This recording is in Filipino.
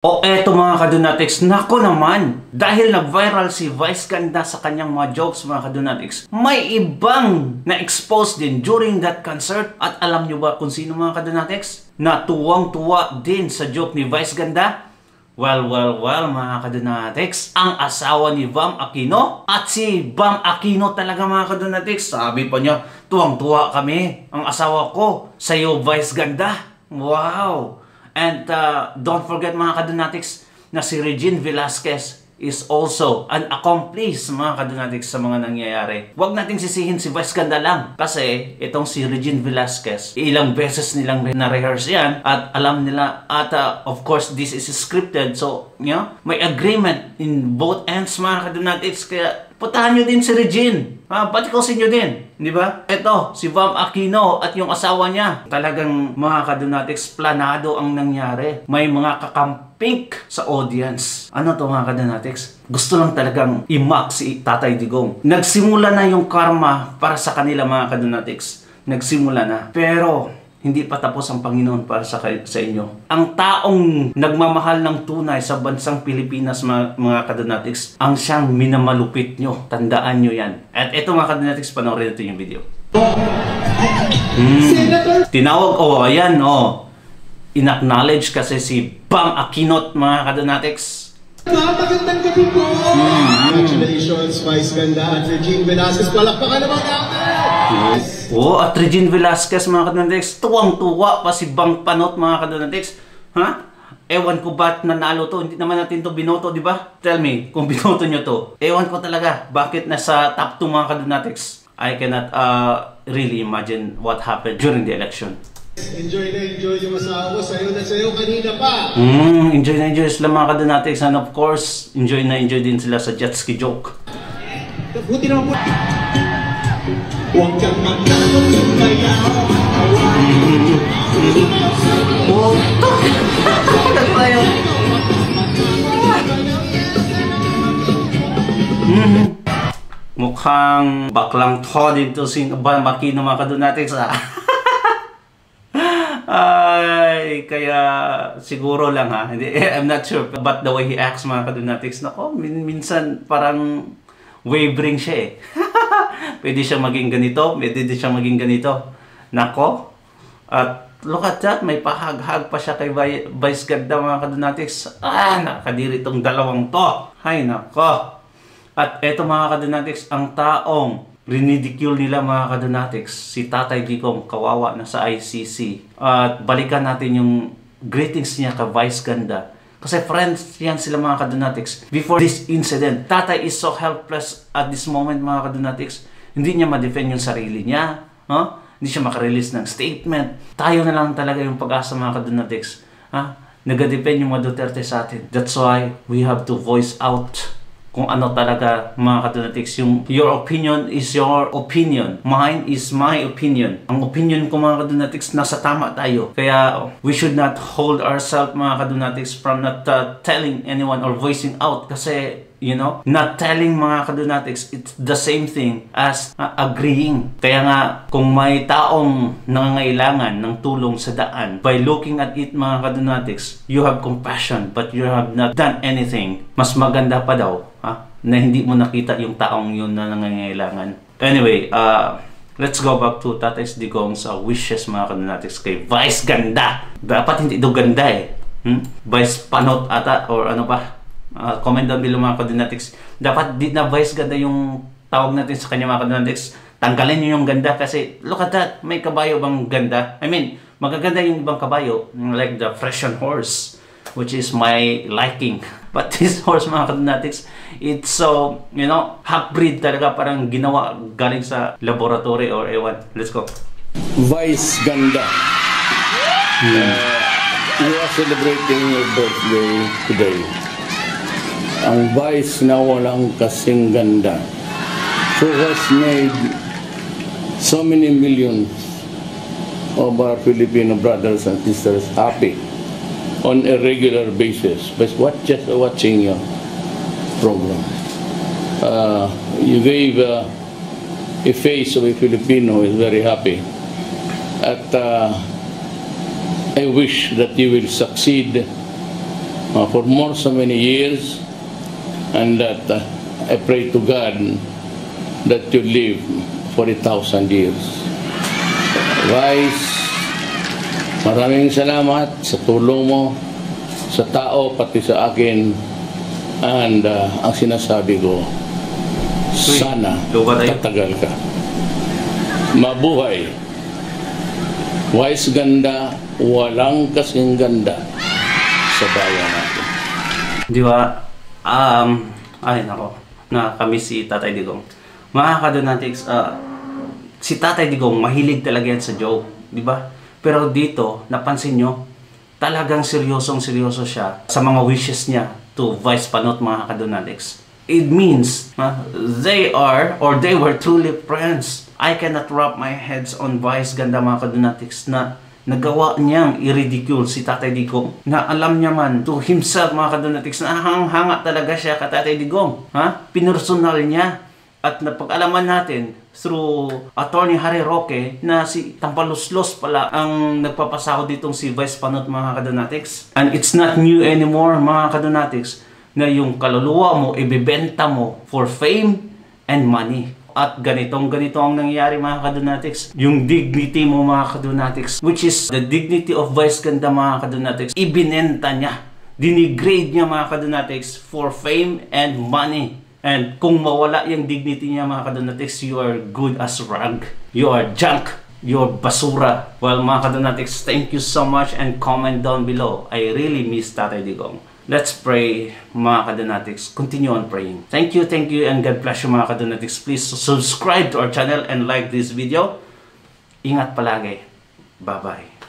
O eto mga kadunatics, nako naman, dahil nag-viral si Vice Ganda sa kanyang mga jokes mga kadunatics, may ibang na-expose din during that concert. At alam nyo ba kung sino mga kadunatics? Na tuwang-tuwa din sa joke ni Vice Ganda? Well mga kadunatics, ang asawa ni Bam Aquino. At si Bam Aquino talaga mga kadunatics, sabi pa niya, tuwang-tuwa kami, ang asawa ko, sa'yo Vice Ganda. Wow! And don't forget mga kadunatics na si Regine Velasquez is also an accomplice mga kadunatics sa mga nangyayari. Huwag nating sisihin si Vice Ganda lang kasi itong si Regine Velasquez, ilang beses nilang na-rehearse yan at alam nila at of course this is scripted, so you know, may agreement in both ends mga kadunatics, kaya putahan nyo din si Regine. Patikosin nyo din. Di ba? Ito, si Bam Aquino at yung asawa niya. Talagang mga kadunatics, planado ang nangyari. May mga kakampink sa audience. Ano to mga kadunatics? Gusto lang talagang i-mock si Tatay Digong. Nagsimula na yung karma para sa kanila mga kadunatics. Nagsimula na. Pero hindi pa tapos ang Panginoon para sa inyo. Ang taong nagmamahal ng tunay sa bansang Pilipinas mga kadunatics, ang siyang minamalupit nyo. Tandaan nyo yan. At ito mga kadunatics, panoorin natin yung video. Tinawag, ayan, in-acknowledge kasi si Bam Aquino mga kadunatics. Magandang gabi po! Congratulations, Vice Ganda at Regine Velasquez. Palakpakan naman natin! Yes. At Regine Velasquez mga kadunatics, tuwang-tuwa pa si Bang Panot mga kadunatics. Ewan ko ba't nanalo to, hindi naman natin to binoto, di ba? Tell me, kung binoto nyo to. Ewan ko talaga, bakit nasa top 2 mga kadunatics? I cannot really imagine what happened during the election. Enjoy na enjoy yung asawa ko, sayo na sayo kanina pa. Enjoy na enjoy sila mga kadunatics, and of course, enjoy na enjoy din sila sa jet ski joke. Buti naman po. Huwag kang magtanong yung kaya. Mukhang baklang to dito si Bam Aquino mga kadunatics. Ay, kaya siguro lang hindi, I'm not sure, but the way he acts mga kadunatics, nako, minsan parang wavering siya Pwede siya maging ganito, pwede din siya maging ganito. Nako, at look at that, may pahag-hag pa siya kay Vice Ganda mga kadunatics. Nakakadiri itong dalawang to. Ay, nako. At eto mga kadunatics, ang taong rinidicule nila mga kadunatics, si Tatay Digong, kawawa na sa ICC. At balikan natin yung greetings niya kay Vice Ganda. Kasi friends yan sila mga kadunatics. Before this incident, Tatay is so helpless at this moment mga kadunatics. Hindi niya ma-defend yung sarili niya. Hindi siya makarelease ng statement. Tayo na lang talaga yung pag-asa mga kadunatics. Nag-depend yung mga Duterte sa atin. That's why we have to voice out kung ano talaga mga kadunatics. Your opinion is your opinion. Mine is my opinion. Ang opinion ko mga kadunatics, nasa tama tayo. Kaya we should not hold ourselves mga kadunatics from not telling anyone or voicing out. Kasi you know, not telling mga kadunatics, it's the same thing as agreeing. Kaya nga, kung may taong nangangailangan ng tulong sa daan, by looking at it mga kadunatics, you have compassion, but you have not done anything. Mas maganda pa daw, na hindi mo nakita yung taong yun na nangangailangan. Anyway, let's go back to Tatay Digong's wishes mga kadunatics kay Vice Ganda. Dapat hindi ito ganda Vice Panot ata, or ano pa. Comment down below mga kadunatics. Dapat di na Vice Ganda yung tawag natin sa kanya mga kadunatics. Tanggalin nyo yung ganda kasi look at that, may kabayo bang ganda? I mean, magaganda yung ibang kabayo, like the Frisian horse, which is my liking. But this horse mga kadunatics, it's so, you know, half-breed talaga, parang ginawa galing sa laboratory or ewan. Let's go. Vice Ganda. You are celebrating your birthday today. Ang Vice na walang kasing ganda, who has made so many millions of our Filipino brothers and sisters happy on a regular basis by just watching your program. You gave a face of a Filipino who is very happy. At I wish that you will succeed for more so many years, and that I pray to God that you live for 1,000 years. Vice, maraming salamat sa tulong mo sa tao pati sa akin, and ang sinasabi ko, sana tatagal ka. Mabuhay. Vice ganda, walang kasing ganda sa bayan natin. Di ba? Ay nako, kami si Tatay Digong. Mga Kadonatics, si Tatay Digong mahilig talaga yan sa joke, di ba? Pero dito, napansin nyo, talagang seryoso siya sa mga wishes niya to Vice Panot, mga Kadonatics. It means they were truly friends. I cannot wrap my heads on Vice ganda, mga Kadonatics, na nagawa niyang i-ridicule si Tatay Digong, na alam niya man to himself, mga Kadonatics, na hanga talaga siya ka Tatay Digong. Pinersonal niya. At napag-alaman natin through Attorney Harry Roque na si Tampaluslos pala ang nagpapasahod ditong si Vice Panot, mga Kadonatics. And it's not new anymore, mga Kadonatics, na yung kaluluwa mo ibebenta mo for fame and money. At ganito ang nangyayari, mga Kadonatics. Yung dignity mo, mga Kadonatics, which is the dignity of Vice ganda, mga Kadonatics, ibinenta niya, dinigrade niya, mga Kadonatics, for fame and money. And kung mawala yung dignity niya, mga Kadonatics, you are good as rag. You are junk. You are basura. Well, mga Kadonatics, thank you so much, and comment down below. I really miss Tatay Digong. Let's pray, mga Kadonatics. Continue on praying. Thank you, and God bless you, mga Kadonatics. Please subscribe to our channel and like this video. Ingat palagi. Bye-bye.